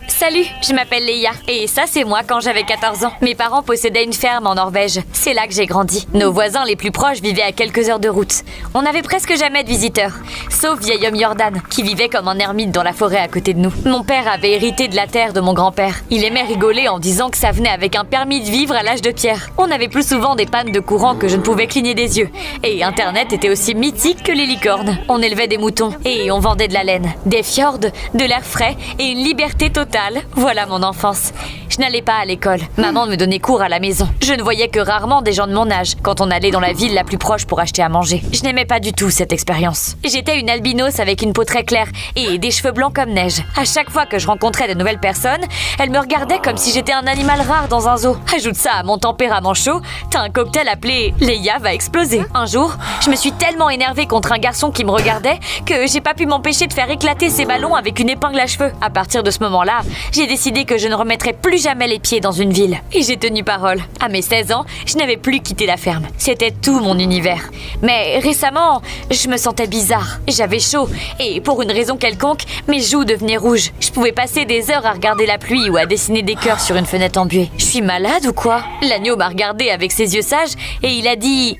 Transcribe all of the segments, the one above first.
Salut, je m'appelle Leia et ça c'est moi quand j'avais 14 ans. Mes parents possédaient une ferme en Norvège. C'est là que j'ai grandi. Nos voisins les plus proches vivaient à quelques heures de route. On n'avait presque jamais de visiteurs, sauf vieil homme Jordan qui vivait comme un ermite dans la forêt à côté de nous. Mon père avait hérité de la terre de mon grand-père. Il aimait rigoler en disant que ça venait avec un permis de vivre à l'âge de pierre. On avait plus souvent des pannes de courant que je ne pouvais cligner des yeux. Et Internet était aussi mythique que les licornes. On élevait des moutons et on vendait de la laine, des fjords, de l'air frais et une liberté totale. Voilà mon enfance. Je n'allais pas à l'école. Maman me donnait cours à la maison. Je ne voyais que rarement des gens de mon âge quand on allait dans la ville la plus proche pour acheter à manger. Je n'aimais pas du tout cette expérience. J'étais une albinos avec une peau très claire et des cheveux blancs comme neige. À chaque fois que je rencontrais de nouvelles personnes, elles me regardaient comme si j'étais un animal rare dans un zoo. Ajoute ça à mon tempérament chaud, t'as un cocktail appelé Leia va exploser. Un jour, je me suis tellement énervée contre un garçon qui me regardait que j'ai pas pu m'empêcher de faire éclater ses ballons avec une épingle à cheveux. À partir de ce moment-là, j'ai décidé que je ne remettrais plus jamais les pieds dans une ville. Et j'ai tenu parole. À mes 16 ans, je n'avais plus quitté la ferme. C'était tout mon univers. Mais récemment, je me sentais bizarre. J'avais chaud et pour une raison quelconque, mes joues devenaient rouges. Je pouvais passer des heures à regarder la pluie ou à dessiner des cœurs sur une fenêtre en buée. Je suis malade ou quoi? L'agneau m'a regardé avec ses yeux sages et il a dit...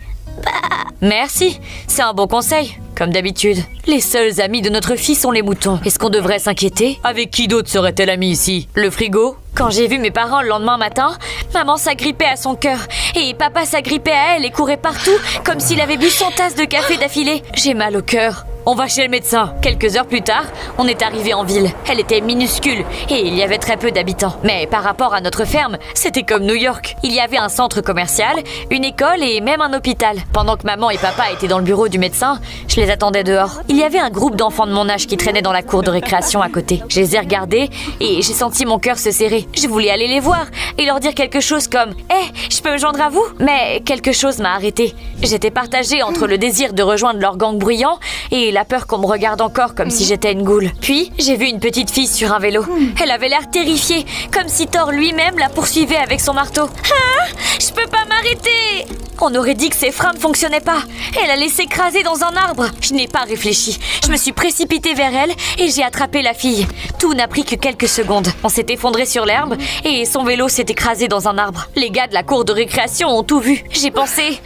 Merci, c'est un bon conseil. Comme d'habitude, les seuls amis de notre fille sont les moutons. Est-ce qu'on devrait s'inquiéter? Avec qui d'autre serait-elle amie ici? Le frigo? Quand j'ai vu mes parents le lendemain matin, maman s'agrippait à son cœur et papa s'agrippait à elle et courait partout comme s'il avait bu 100 tasses de café d'affilée. J'ai mal au cœur. On va chez le médecin. Quelques heures plus tard, on est arrivé en ville. Elle était minuscule et il y avait très peu d'habitants. Mais par rapport à notre ferme, c'était comme New York. Il y avait un centre commercial, une école et même un hôpital. Pendant que maman et papa étaient dans le bureau du médecin, je les attendais dehors. Il y avait un groupe d'enfants de mon âge qui traînaient dans la cour de récréation à côté. Je les ai regardés et j'ai senti mon cœur se serrer. Je voulais aller les voir et leur dire quelque chose comme « Hé, je peux me joindre à vous ?» Mais quelque chose m'a arrêtée. J'étais partagée entre le désir de rejoindre leur gang bruyant et la peur qu'on me regarde encore comme si j'étais une goule. Puis, j'ai vu une petite fille sur un vélo. Elle avait l'air terrifiée, comme si Thor lui-même la poursuivait avec son marteau. Ah, je peux pas m'arrêter! On aurait dit que ses freins ne fonctionnaient pas. Elle allait s'écraser dans un arbre. Je n'ai pas réfléchi. Je me suis précipitée vers elle et j'ai attrapé la fille. Tout n'a pris que quelques secondes. On s'est effondré sur l'herbe et son vélo s'est écrasé dans un arbre. Les gars de la cour de récréation ont tout vu. J'ai pensé,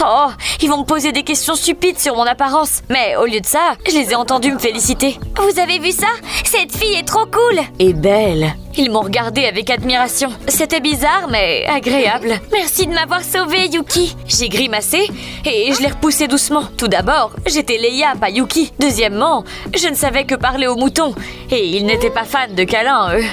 oh, ils vont me poser des questions stupides sur mon apparence. Mais au lieu de ça, je les ai entendus me féliciter. Vous avez vu ça? Cette fille est trop cool! Et belle. Ils m'ont regardé avec admiration. C'était bizarre, mais agréable. Merci de m'avoir sauvée, Yuki. J'ai grimacé et je l'ai repoussé doucement. Tout d'abord, j'étais Leia, pas Yuki. Deuxièmement, je ne savais que parler aux moutons. Et ils n'étaient pas fans de câlins, eux.